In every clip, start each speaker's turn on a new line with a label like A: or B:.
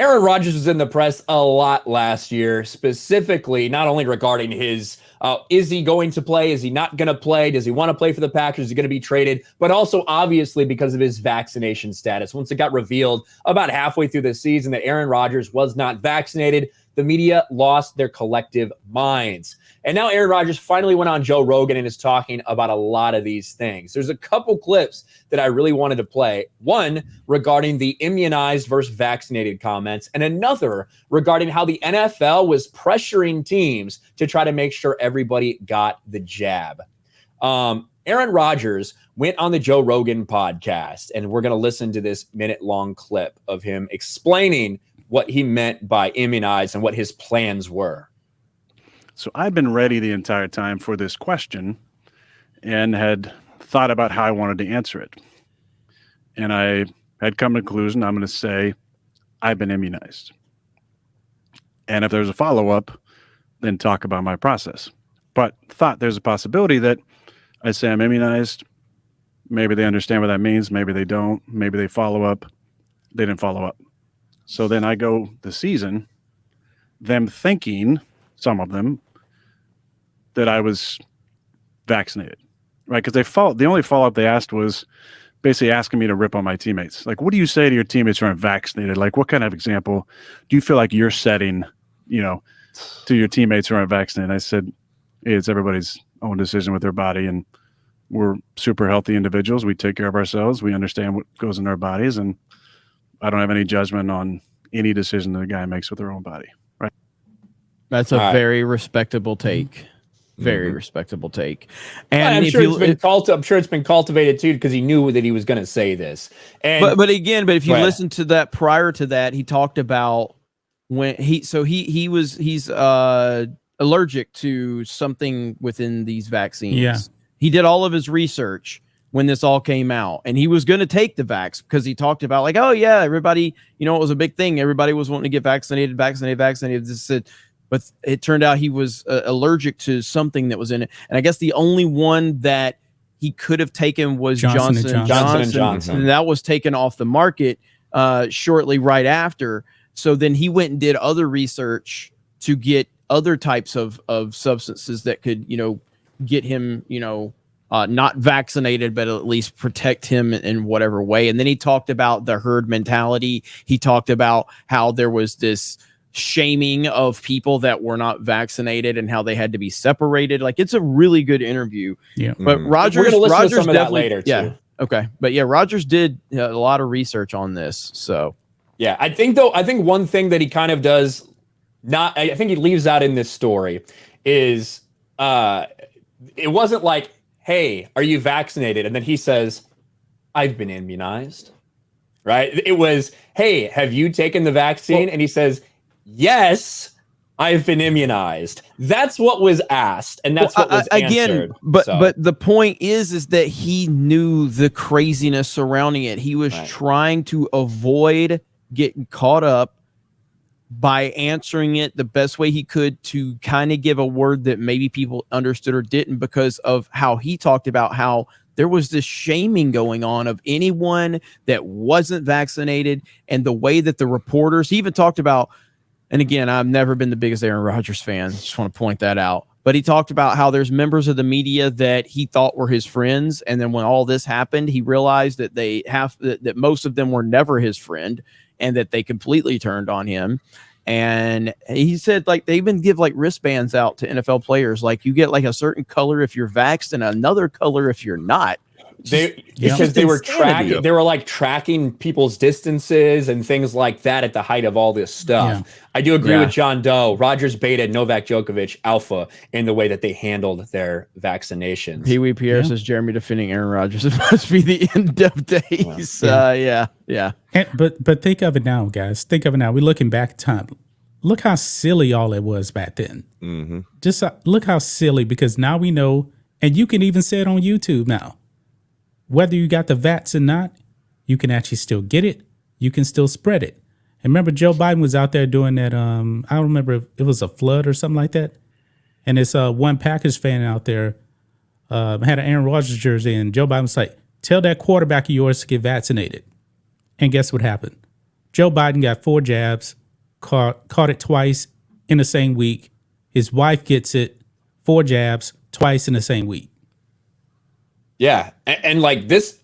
A: Aaron Rodgers was in the press a lot last year, specifically not only regarding his is he going to play? Is he not going to play? Does he want to play for the Packers? Is he going to be traded? But also, obviously, because of his vaccination status. Once it got revealed about halfway through the season that Aaron Rodgers was not vaccinated, the media lost their collective minds. And now Aaron Rodgers finally went on Joe Rogan and is talking about a lot of these things. There's a couple clips that I really wanted to play. One regarding the immunized versus vaccinated comments, and another regarding how the NFL was pressuring teams to try to make sure everybody got the jab. Aaron Rodgers went on the Joe Rogan podcast, and we're going to listen to this minute-long clip of him explaining what he meant by immunized and what his plans were.
B: So I've been ready the entire time for this question and had thought about how I wanted to answer it. And I had come to the conclusion, I'm going to say, I've been immunized. And if there's a follow-up, then talk about my process. But thought there's a possibility that I say I'm immunized. Maybe they understand what that means. Maybe they don't. Maybe they follow up. They didn't follow up. So then I go the season, them thinking, some of them, that I was vaccinated, right? Because the only follow-up they asked was basically asking me to rip on my teammates. Like, what do you say to your teammates who aren't vaccinated? Like, what kind of example do you feel like you're setting, to your teammates who aren't vaccinated? I said, hey, it's everybody's own decision with their body, and we're super healthy individuals. We take care of ourselves. We understand what goes in our bodies, and I don't have any judgment on any decision that a guy makes with their own body. Right.
C: That's a very respectable take. Very respectable take. And
A: I'm sure it's been cultivated too, because he knew that he was going to say this. And
C: but if you listen to that prior to that, he talked about when he's allergic to something within these vaccines.
D: Yeah.
C: He did all of his research when this all came out, and he was going to take the vax because he talked about like, oh yeah, everybody, it was a big thing. Everybody was wanting to get vaccinated. But it turned out he was allergic to something that was in it. And I guess the only one that he could have taken was Johnson & Johnson. And that was taken off the market shortly right after. So then he went and did other research to get other types of substances that could, get him, not vaccinated, but at least protect him in whatever way. And then he talked about the herd mentality. He talked about how there was this shaming of people that were not vaccinated and how they had to be separated. Like, it's a really good interview.
D: Yeah.
C: But Rodgers
A: to some of that later too.
C: Yeah. Okay. But yeah, Rodgers did a lot of research on this. So
A: yeah, I think one thing that he kind of does I think he leaves out in this story is it wasn't like, hey, are you vaccinated? And then he says, I've been immunized. Right? It was, hey, have you taken the vaccine? And he says, yes, I've been immunized. That's what was asked, and that's what was answered.
C: But the point is that he knew the craziness surrounding it. He was trying to avoid getting caught up by answering it the best way he could to kind of give a word that maybe people understood or didn't, because of how he talked about how there was this shaming going on of anyone that wasn't vaccinated, and the way that the reporters, he even talked about. And again, I've never been the biggest Aaron Rodgers fan. Just want to point that out. But he talked about how there's members of the media that he thought were his friends. And then when all this happened, he realized that that most of them were never his friend, and that they completely turned on him. And he said, like, they even give like wristbands out to NFL players. Like, you get like a certain color if you're vaxxed and another color if you're not.
A: Because they were tracking people's distances and things like that at the height of all this stuff. Yeah. I do agree with John Doe. Rodgers beta, Novak Djokovic alpha in the way that they handled their vaccinations.
C: Pee Wee Pierre says Jeremy defending Aaron Rodgers. It must be the end of days. Yeah.
D: But think of it now, guys. Think of it now. We're looking back in time. Look how silly all it was back then. Mm-hmm. Just look how silly, because now we know, and you can even say it on YouTube now. Whether you got the VATS or not, you can actually still get it. You can still spread it. And remember, Joe Biden was out there doing that. I don't remember if it was a flood or something like that. And this one Packers fan out there had an Aaron Rodgers jersey, and Joe Biden was like, tell that quarterback of yours to get vaccinated. And guess what happened? Joe Biden got 4 jabs, caught it twice in the same week. His wife gets it, 4 jabs, twice in the same week.
A: Yeah, and like this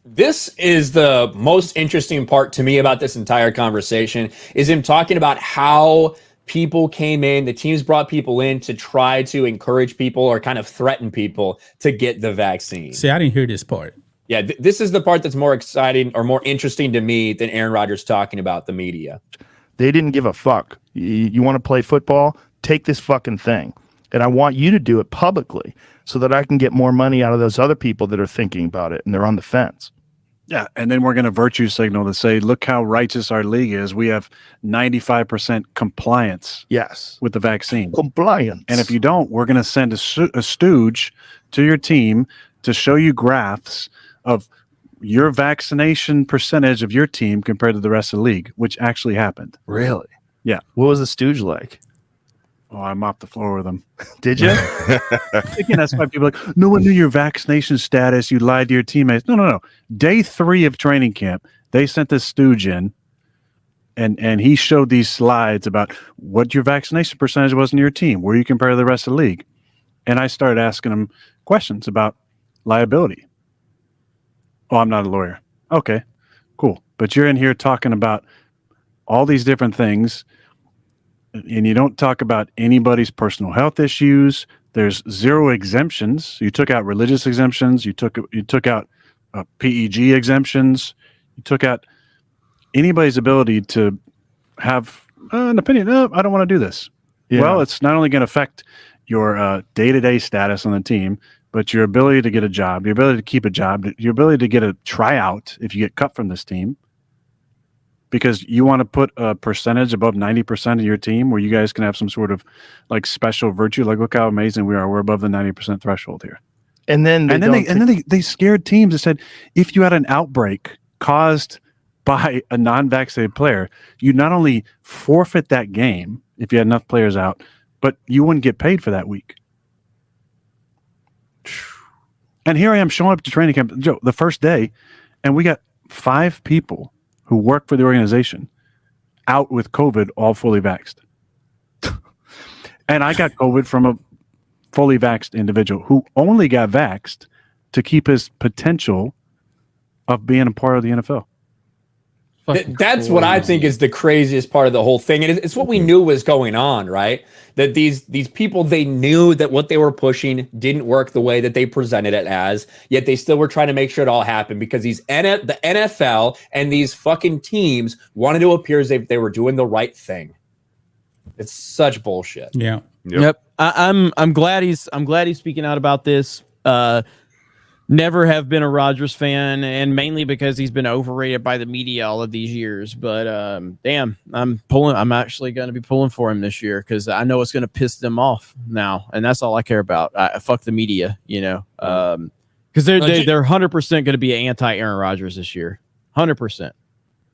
A: is the most interesting part to me about this entire conversation is him talking about how people came in, the teams brought people in to try to encourage people or kind of threaten people to get the vaccine.
D: See, I didn't hear this part.
A: Yeah, this is the part that's more exciting or more interesting to me than Aaron Rodgers talking about the media.
E: They didn't give a fuck. You want to play football? Take this fucking thing. And I want you to do it publicly so that I can get more money out of those other people that are thinking about it and they're on the fence.
B: Yeah, and then we're going to virtue signal to say, look how righteous our league is. We have 95% compliance.
E: Yes.
B: With the vaccine.
E: Compliance.
B: And if you don't, we're going to send a stooge to your team to show you graphs of your vaccination percentage of your team compared to the rest of the league, which actually happened.
E: Really?
B: Yeah.
E: What was the stooge like?
B: Oh, I mopped the floor with them.
E: Did you?
B: Again, that's why people are like, no one knew your vaccination status. You lied to your teammates. No. Day 3 of training camp, they sent this stooge in, and he showed these slides about what your vaccination percentage was in your team, where you compare to the rest of the league. And I started asking him questions about liability. Oh, I'm not a lawyer. Okay, cool. But you're in here talking about all these different things, and you don't talk about anybody's personal health issues. There's 0 exemptions. You took out religious exemptions. You took out PEG exemptions. You took out anybody's ability to have an opinion. No, I don't want to do this. Yeah. Well, it's not only going to affect your day-to-day status on the team, but your ability to get a job, your ability to keep a job, your ability to get a tryout if you get cut from this team. Because you want to put a percentage above 90% of your team where you guys can have some sort of like special virtue. Like, look how amazing we are. We're above the 90% threshold here.
E: And then
B: they scared teams and said, if you had an outbreak caused by a non-vaccinated player, you not only forfeit that game if you had enough players out, but you wouldn't get paid for that week. And here I am showing up to training camp, Joe, the first day, and we got 5 people who work for the organization out with COVID, all fully vaxxed. And I got COVID from a fully vaxxed individual who only got vaxxed to keep his potential of being a part of the NFL.
A: That's what I think is the craziest part of the whole thing. And it's what we knew was going on, right? That these people, they knew that what they were pushing didn't work the way that they presented it as, yet they still were trying to make sure it all happened because the NFL and these fucking teams wanted to appear as if they were doing the right thing. It's such bullshit.
D: Yeah.
C: Yep. I'm glad he's speaking out about this. Never have been a Rodgers fan, and mainly because he's been overrated by the media all of these years. But damn, I'm actually going to be pulling for him this year because I know it's going to piss them off now, and that's all I care about. Fuck the media, because they're 100% going to be anti-Aaron Rodgers this year, 100%.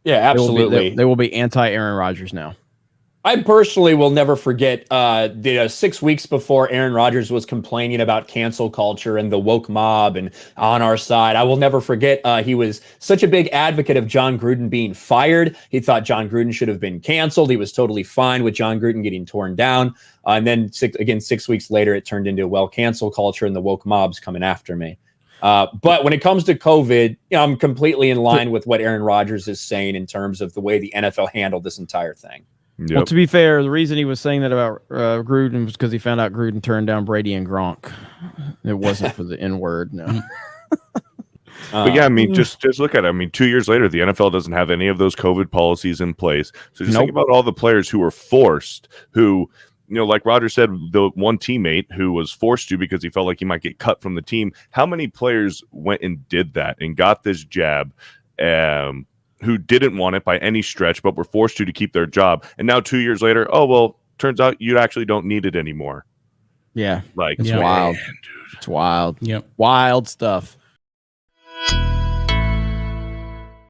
A: Yeah, absolutely.
C: They will be anti-Aaron Rodgers now.
A: I personally will never forget the 6 weeks before Aaron Rodgers was complaining about cancel culture and the woke mob and on our side. I will never forget he was such a big advocate of John Gruden being fired. He thought John Gruden should have been canceled. He was totally fine with John Gruden getting torn down. And then 6 weeks later, it turned into, well, cancel culture and the woke mob's coming after me. But when it comes to COVID, I'm completely in line with what Aaron Rodgers is saying in terms of the way the NFL handled this entire thing.
C: Yep. Well, to be fair, the reason he was saying that about Gruden was because he found out Gruden turned down Brady and Gronk. It wasn't for the N-word, no.
F: But yeah, I mean, just look at it. I mean, 2 years later, the NFL doesn't have any of those COVID policies in place. So just think about all the players who were forced, who, like Roger said, the one teammate who was forced to because he felt like he might get cut from the team. How many players went and did that and got this jab? Who didn't want it by any stretch, but were forced to keep their job. And now 2 years later, oh, well, turns out you actually don't need it anymore.
C: Yeah.
A: Like,
C: it's wild. Dude. It's wild.
D: Yep.
C: Wild stuff.